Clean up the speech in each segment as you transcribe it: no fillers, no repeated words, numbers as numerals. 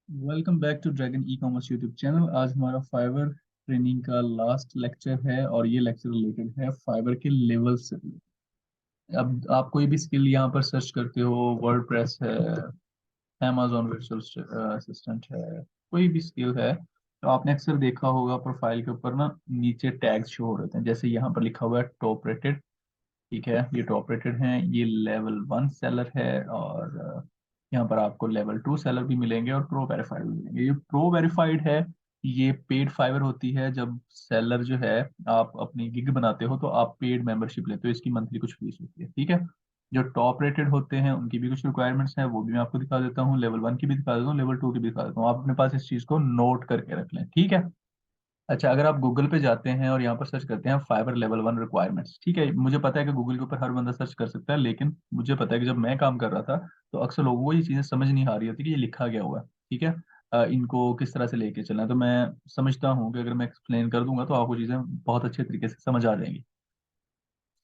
Welcome back to Dragon e commerce YouTube channel. आज हमारा Fiverr training का last lecture है और ये लेक्चर रिलेटेड है फाइवर के लेवल से। अब आप कोई भी स्किल यहाँ पर सर्च करते हो, वर्डप्रेस है, amazon वर्चुअल असिस्टेंट है, कोई भी स्किल है तो आपने अक्सर देखा होगा प्रोफाइल के ऊपर ना नीचे टैग्स शो हो रहे हैं। जैसे यहाँ पर लिखा हुआ है टॉप रेटेड। ठीक है, ये टॉप रेटेड हैं, ये लेवल 1 सेलर है और यहाँ पर आपको लेवल 2 सेलर भी मिलेंगे और प्रो वेरीफाइड भी मिलेंगे। ये प्रो वेरीफाइड है, ये पेड फाइवर होती है। जब सेलर जो है, आप अपनी गिग बनाते हो तो आप पेड मेंबरशिप लेते हो, इसकी मंथली कुछ फीस होती है। ठीक है, जो टॉप रेटेड होते हैं उनकी भी कुछ रिक्वायरमेंट्स हैं, वो भी मैं आपको दिखा देता हूँ। लेवल 1 की भी दिखा देता हूँ, लेवल 2 की भी दिखा देता हूँ। आप अपने पास इस चीज़ को नोट करके रख लें, ठीक है। अच्छा, अगर आप गूगल पे जाते हैं और यहाँ पर सर्च करते हैं फाइबर लेवल 1 रिक्वायरमेंट्स, ठीक है, मुझे पता है कि गूगल के ऊपर हर बंदा सर्च कर सकता है, लेकिन मुझे पता है कि जब मैं काम कर रहा था तो अक्सर लोगों को ये चीज़ें समझ नहीं आ रही होती कि ये लिखा गया हुआ है। ठीक है, इनको किस तरह से लेके चलना है। तो मैं समझता हूँ कि अगर मैं एक्सप्लेन कर दूंगा तो आपको चीज़ें बहुत अच्छे तरीके से समझ आ जाएंगी।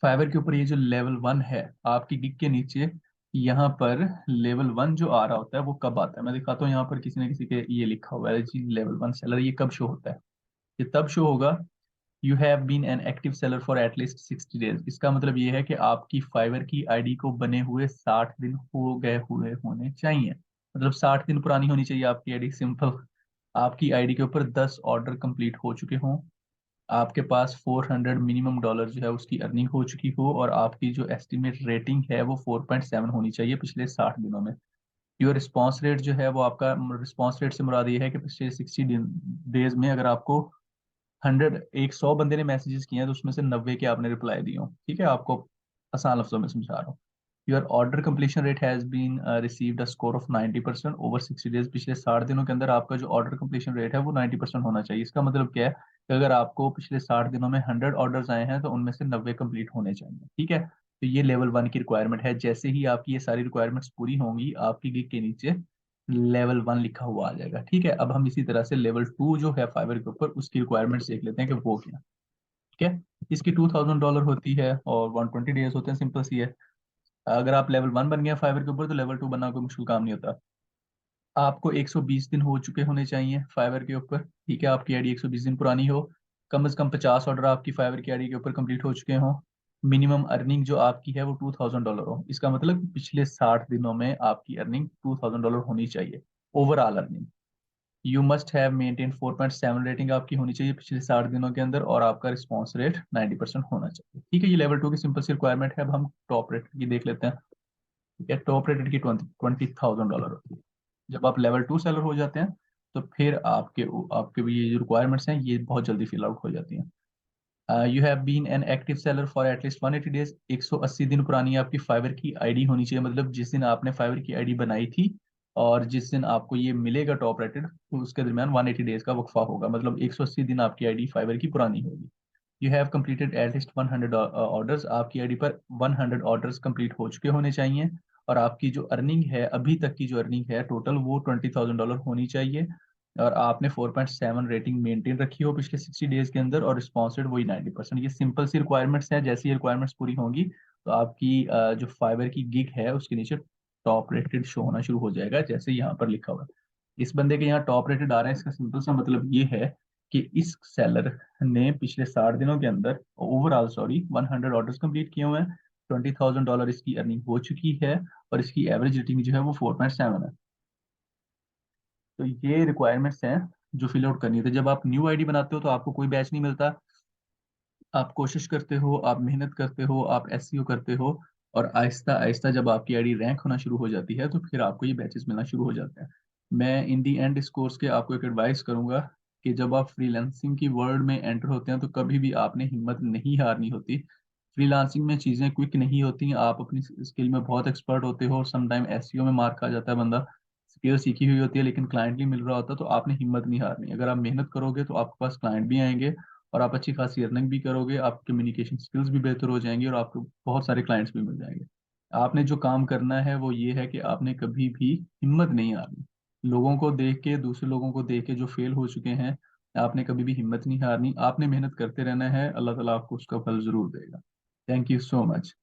फाइबर के ऊपर ये जो लेवल 1 है आपकी गिग के नीचे, यहाँ पर लेवल 1 जो आ रहा होता है वो कब आता है मैं दिखाता हूँ। यहाँ पर किसी न किसी के ये लिखा हुआ है जी लेवल 1 सेलर, ये कब शो होता है? ये तब शो होगा, you have been an active seller for at least 60 days. इसका मतलब ये है कि आपकी फाइवर की आईडी को बने हुए 60 दिन हो गए हुए होने चाहिए। मतलब 60 दिन पुरानी होनी चाहिए आपकी आईडी, सिंपल। आपकी आईडी के ऊपर 10 ऑर्डर कंप्लीट हो चुके हों, आपके पास 400 मिनिमम डॉलर जो है उसकी अर्निंग हो चुकी हो, और आपकी जो एस्टिमेट रेटिंग है वो 4.7 होनी चाहिए पिछले 60 दिनों में। योर रिस्पॉन्स रेट जो है वो आपका, रिस्पॉन्स रेट से मुराद ये है कि पिछले 60 डेज में अगर आपको 100 बंदे ने मैसेजेस किए हैं तो उसमें से 90 के आपने रिप्लाई दिए हो। ठीक है, आपको आसान लफ्जों में समझा रहा हूँ। Your order completion rate has been received a score of 90% over 60 days. पिछले 60 दिनों के अंदर आपका जो ऑर्डर कंप्लीशन रेट है वो 90% होना चाहिए। इसका मतलब क्या है कि अगर आपको पिछले 60 दिनों में 100 ऑर्डर्स आए हैं तो उनमें से 90 कंप्लीट होने चाहिए। ठीक है, तो ये लेवल 1 की रिक्वायरमेंट है। जैसे ही आपकी ये सारी रिक्वायरमेंट्स पूरी होंगी, आपकी गिग के नीचे लेवल 1 लिखा हुआ आ जाएगा। ठीक है, अब हम इसी तरह से लेवल 2 जो है फाइवर के ऊपर, उसकी रिक्वायरमेंट्स देख लेते हैं कि वो क्या। ठीक है, इसकी $2000 होती है और 120 डेज होते हैं, सिंपल सी है। अगर आप लेवल 1 बन गए फाइवर के ऊपर तो लेवल 2 बनना कोई मुश्किल काम नहीं होता। आपको 120 दिन हो चुके होने चाहिए फाइवर के ऊपर। ठीक है, आपकी आईडी 120 दिन पुरानी हो, कम से कम 50 ऑर्डर आपकी फाइवर की आईडी के ऊपर कंप्लीट हो चुके हों, मिनिमम अर्निंग जो आपकी है वो $2000 हो। इसका मतलब पिछले 60 दिनों में आपकी अर्निंग $2000 होनी चाहिए, overall earning. You must have maintain 4.7 rating आपकी होनी चाहिए पिछले 60 दिनों के अंदर, और आपका रिस्पॉन्स रेट 90% होना चाहिए। ठीक है, ये लेवल 2 की सिंपल सी रिक्वायरमेंट है। अब हम टॉप रेटेड की देख लेते हैं। ठीक है, टॉप रेटेड की $20,000 होती है। जब आप लेवल 2 सेलर हो जाते हैं तो फिर आपके आपके भी ये जो रिक्वायरमेंट्स हैं ये बहुत जल्दी फिल आउट हो जाती हैं। You have been an active seller for at least 180 days. 180 दिन पुरानी आपकी फाइवर की आईडी होनी चाहिए। मतलब जिस दिन आपने फाइवर की आईडी बनाई थी और जिस दिन आपको ये मिलेगा टॉप रेटेड, तो उसके दरमियान 180 डेज का वक्फा होगा। मतलब 180 दिन आपकी आईडी फाइवर की पुरानी होगी। You have completed at least 100 orders. आपकी आईडी पर 100 ऑर्डर्स कंप्लीट हो चुके होने चाहिए, और आपकी जो अर्निंग है, अभी तक की जो अर्निंग है टोटल, वो $20,000 होनी चाहिए, और आपने 4.7 रेटिंग मेंटेन रखी हो पिछले 60 डेज के अंदर, और रिस्पॉन्स रेट वही 90%। ये सिंपल सी रिक्वायरमेंट्स हैं। जैसे ये रिक्वायरमेंट्स पूरी होंगी तो आपकी जो फाइबर की गिग है उसके नीचे टॉप रेटेड शो होना शुरू हो जाएगा, जैसे यहाँ पर लिखा हुआ है। इस बंदे के यहाँ टॉप रेटेड आ रहा है, इसका सिंपल सा मतलब ये है कि इस सेलर ने पिछले 60 दिनों के अंदर, ओवरऑल सॉरी, 100 ऑर्डर्स कंप्लीट किए हुए हैं, $20,000 इसकी अर्निंग हो चुकी है, और इसकी एवरेज रेटिंग जो है वो 4.7 है। तो ये रिक्वायरमेंट्स हैं जो फिल आउट करनी होती है। जब आप न्यू आईडी बनाते हो तो आपको कोई बैच नहीं मिलता। आप कोशिश करते हो, आप मेहनत करते हो, आप एसईओ करते हो, और आहिस्ता आहिस्ता जब आपकी आईडी रैंक होना शुरू हो जाती है तो फिर आपको ये बैचेस मिलना शुरू हो जाते हैं। मैं इन दी एंड इस कोर्स के आपको एक एडवाइस करूंगा कि जब आप फ्रीलांसिंग की वर्ल्ड में एंटर होते हैं तो कभी भी आपने हिम्मत नहीं हारनी होती। फ्रीलांसिंग में चीज़ें क्विक नहीं होती। आप अपनी स्किल में बहुत एक्सपर्ट होते हो, समटाइम एसईओ में मार्क खा जाता है बंदा, स्किल सीखी हुई होती है लेकिन क्लाइंट नहीं मिल रहा होता, तो आपने हिम्मत नहीं हारनी। अगर आप मेहनत करोगे तो आपके पास क्लाइंट भी आएंगे, और आप अच्छी खासी अर्निंग भी करोगे, आपकी कम्युनिकेशन स्किल्स भी बेहतर हो जाएंगी, और आपको बहुत सारे क्लाइंट्स भी मिल जाएंगे। आपने जो काम करना है वो ये है कि आपने कभी भी हिम्मत नहीं हारनी। लोगों को देख के, दूसरे लोगों को देख के जो फेल हो चुके हैं, आपने कभी भी हिम्मत नहीं हारनी। आपने मेहनत करते रहना है, अल्लाह ताला आपको उसका फल जरूर देगा। Thank you so much.